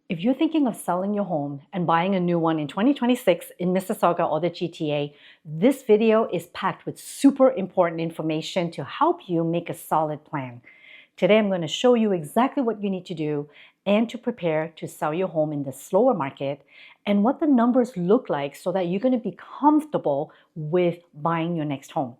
If you're thinking of selling your home and buying a new one in 2026 in Mississauga or the GTA, this video is packed with super important information to help you make a solid plan. Today, I'm going to show you exactly what you need to do and to prepare to sell your home in the slower market and what the numbers look like so that you're going to be comfortable with buying your next home,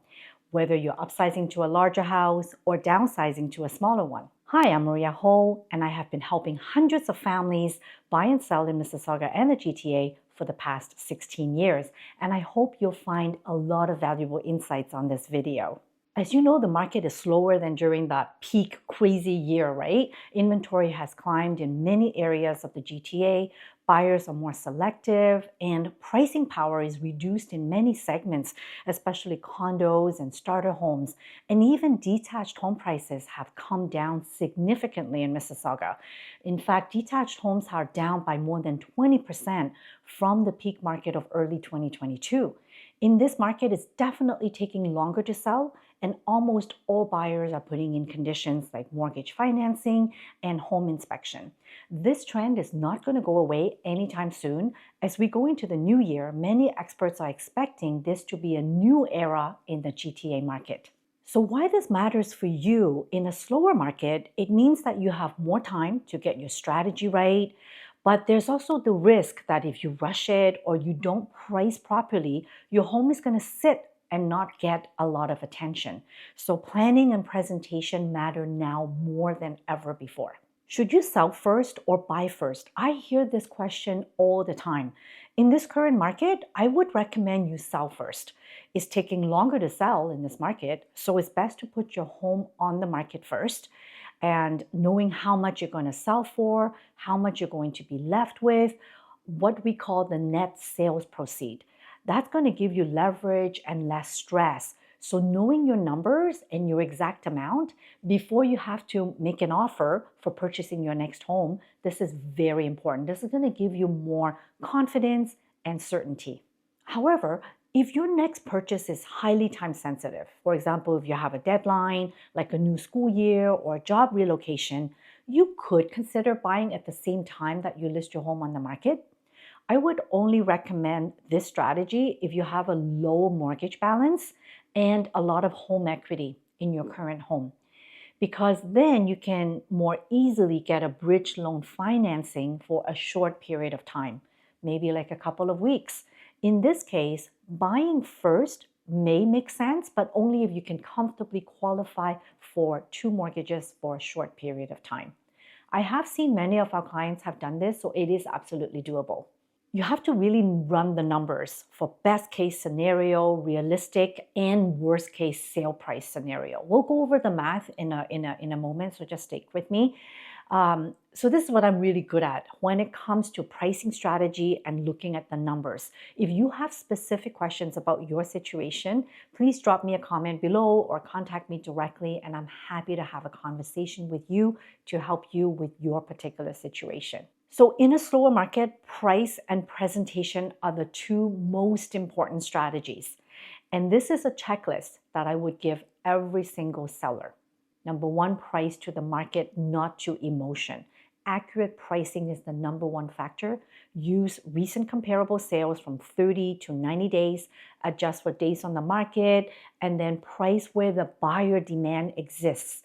whether you're upsizing to a larger house or downsizing to a smaller one. Hi, I'm Maria Ho, and I have been helping hundreds of families buy and sell in Mississauga and the GTA for the past 16 years, and I hope you'll find a lot of valuable insights on this video. As you know, the market is slower than during that peak crazy year, right? Inventory has climbed in many areas of the GTA. Buyers are more selective and pricing power is reduced in many segments, especially condos and starter homes. And even detached home prices have come down significantly in Mississauga. In fact, detached homes are down by more than 20% from the peak market of early 2022. In this market, it's definitely taking longer to sell, and almost all buyers are putting in conditions like mortgage financing and home inspection. This trend is not going to go away anytime soon. As we go into the new year, many experts are expecting this to be a new era in the GTA market. So why this matters for you in a slower market, it means that you have more time to get your strategy right. But there's also the risk that if you rush it or you don't price properly, your home is going to sit and not get a lot of attention. So planning and presentation matter now more than ever before. Should you sell first or buy first? I hear this question all the time. In this current market, I would recommend you sell first. It's taking longer to sell in this market, so it's best to put your home on the market first. And knowing how much you're going to sell for, how much you're going to be left with, what we call the net sales proceed. That's going to give you leverage and less stress. So knowing your numbers and your exact amount before you have to make an offer for purchasing your next home, this is very important. This is going to give you more confidence and certainty. However, if your next purchase is highly time sensitive, for example, if you have a deadline like a new school year or a job relocation, you could consider buying at the same time that you list your home on the market. I would only recommend this strategy if you have a low mortgage balance and a lot of home equity in your current home, because then you can more easily get a bridge loan financing for a short period of time, maybe like a couple of weeks. In this case, buying first may make sense, but only if you can comfortably qualify for 2 mortgages for a short period of time. I have seen many of our clients have done this, so it is absolutely doable. You have to really run the numbers for best case scenario, realistic, and worst case sale price scenario. We'll go over the math in a moment, so just stick with me. So this is what I'm really good at when it comes to pricing strategy and looking at the numbers. If you have specific questions about your situation, please drop me a comment below or contact me directly, and I'm happy to have a conversation with you to help you with your particular situation. So in a slower market, price and presentation are the 2 most important strategies. And this is a checklist that I would give every single seller. Number 1, price to the market, not to emotion. Accurate pricing is the number 1 factor. Use recent comparable sales from 30 to 90 days, adjust for days on the market, and then price where the buyer demand exists.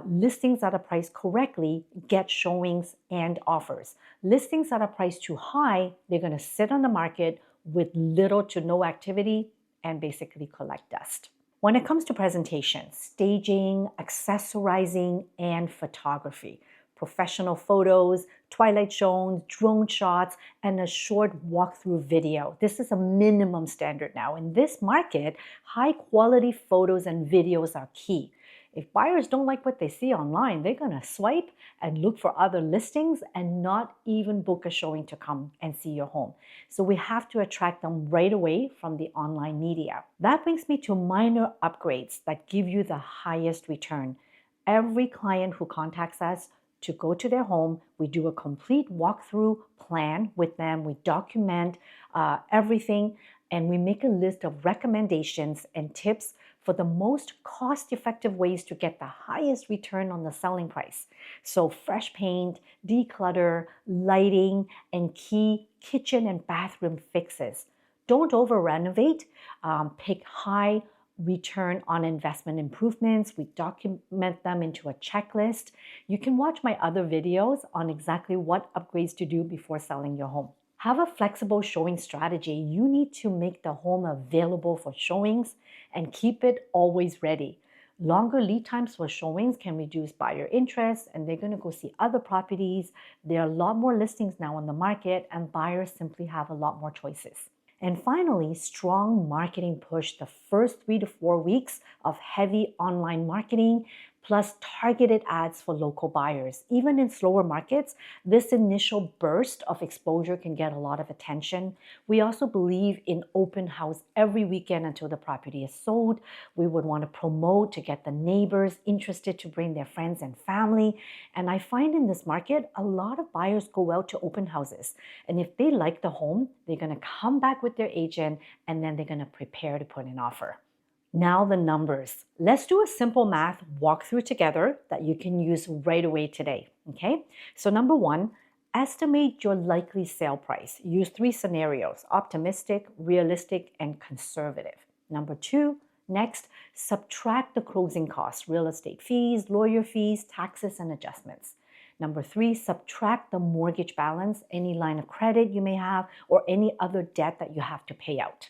Listings that are priced correctly get showings and offers. Listings that are priced too high, they're going to sit on the market with little to no activity and basically collect dust. When it comes to presentation, staging, accessorizing, and photography, professional photos, twilight zones, drone shots, and a short walkthrough video. This is a minimum standard now. In this market, high quality photos and videos are key. If buyers don't like what they see online, they're going to swipe and look for other listings and not even book a showing to come and see your home. So we have to attract them right away from the online media. That brings me to minor upgrades that give you the highest return. Every client who contacts us to go to their home, we do a complete walkthrough plan with them. We document everything, and we make a list of recommendations and tips for the most cost-effective ways to get the highest return on the selling price. So fresh paint, declutter, lighting, and key kitchen and bathroom fixes. Don't over-renovate. Pick high return on investment improvements. We document them into a checklist. You can watch my other videos on exactly what upgrades to do before selling your home. Have a flexible showing strategy. You need to make the home available for showings and keep it always ready. Longer lead times for showings can reduce buyer interest, and they're going to go see other properties. There are a lot more listings now on the market, and buyers simply have a lot more choices. And finally, strong marketing push the first 3 to 4 weeks of heavy online marketing, plus targeted ads for local buyers. Even in slower markets, this initial burst of exposure can get a lot of attention. We also believe in open house every weekend until the property is sold. We would want to promote to get the neighbors interested to bring their friends and family. And I find in this market, a lot of buyers go out to open houses. And if they like the home, they're going to come back with their agent, and then they're going to prepare to put an offer. Now the numbers. Let's do a simple math walkthrough together that you can use right away today, okay? So number one, estimate your likely sale price. Use 3 scenarios: optimistic, realistic, and conservative. Number two, next, subtract the closing costs: real estate fees, lawyer fees, taxes, and adjustments. Number 3, subtract the mortgage balance, any line of credit you may have, or any other debt that you have to pay out.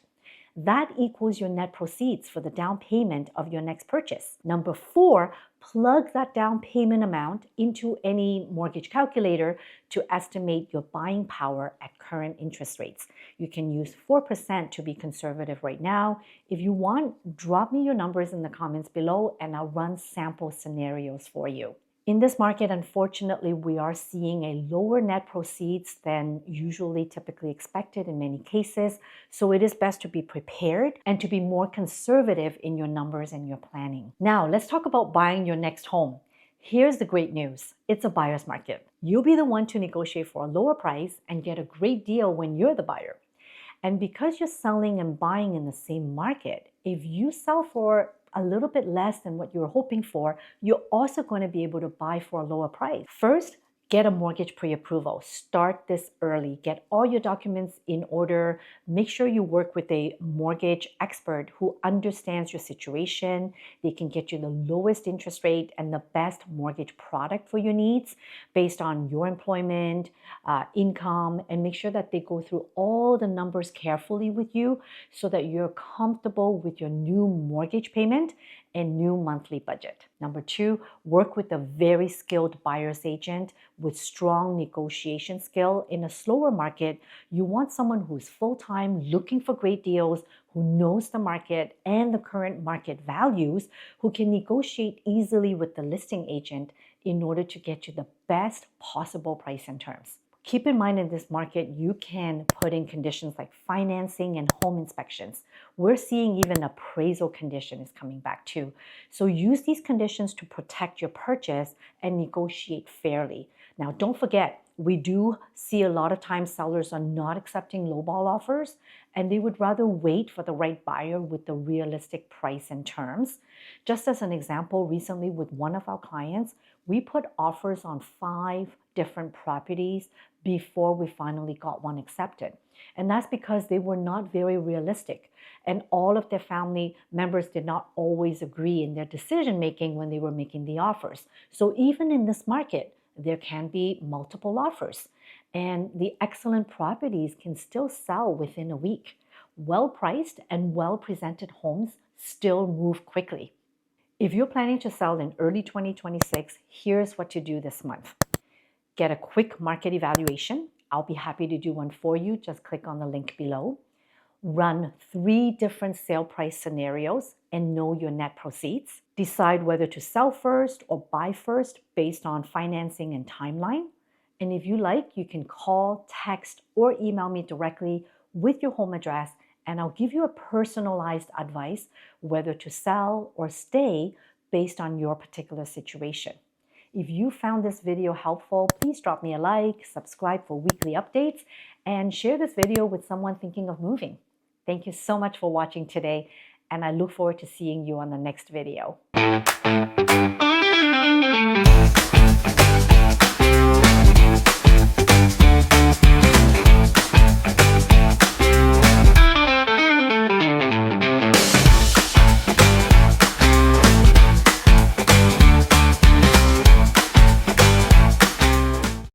That equals your net proceeds for the down payment of your next purchase. Number 4, plug that down payment amount into any mortgage calculator to estimate your buying power at current interest rates. You can use 4% to be conservative right now. If you want, drop me your numbers in the comments below and I'll run sample scenarios for you. In this market, unfortunately, we are seeing a lower net proceeds than usually typically expected in many cases. So it is best to be prepared and to be more conservative in your numbers and your planning. Now, let's talk about buying your next home. Here's the great news. It's a buyer's market. You'll be the one to negotiate for a lower price and get a great deal when you're the buyer. And because you're selling and buying in the same market, if you sell for a little bit less than what you're hoping for, you're also going to be able to buy for a lower price. First, get a mortgage pre-approval. Start this early. Get all your documents in order. Make sure you work with a mortgage expert who understands your situation. They can get you the lowest interest rate and the best mortgage product for your needs based on your employment, income, and make sure that they go through all the numbers carefully with you so that you're comfortable with your new mortgage payment and new monthly budget. Number 2, work with a very skilled buyer's agent with strong negotiation skill. In a slower market, you want someone who's full-time, looking for great deals, who knows the market and the current market values, who can negotiate easily with the listing agent in order to get you the best possible price and terms. Keep in mind, in this market, you can put in conditions like financing and home inspections. We're seeing even appraisal condition is coming back too. So use these conditions to protect your purchase and negotiate fairly. Now, don't forget, we do see a lot of times sellers are not accepting lowball offers and they would rather wait for the right buyer with the realistic price and terms. Just as an example, recently with one of our clients, we put offers on 5 different properties before we finally got one accepted. And that's because they were not very realistic. And all of their family members did not always agree in their decision making when they were making the offers. So even in this market, there can be multiple offers. And the excellent properties can still sell within a week. Well-priced and well-presented homes still move quickly. If you're planning to sell in early 2026, here's what to do this month. Get a quick market evaluation. I'll be happy to do one for you. Just click on the link below. Run 3 different sale price scenarios and know your net proceeds. Decide whether to sell first or buy first based on financing and timeline. And if you like, you can call, text, or email me directly with your home address, and I'll give you a personalized advice whether to sell or stay based on your particular situation. If you found this video helpful, please drop me a like, subscribe for weekly updates, and share this video with someone thinking of moving. Thank you so much for watching today, and I look forward to seeing you on the next video.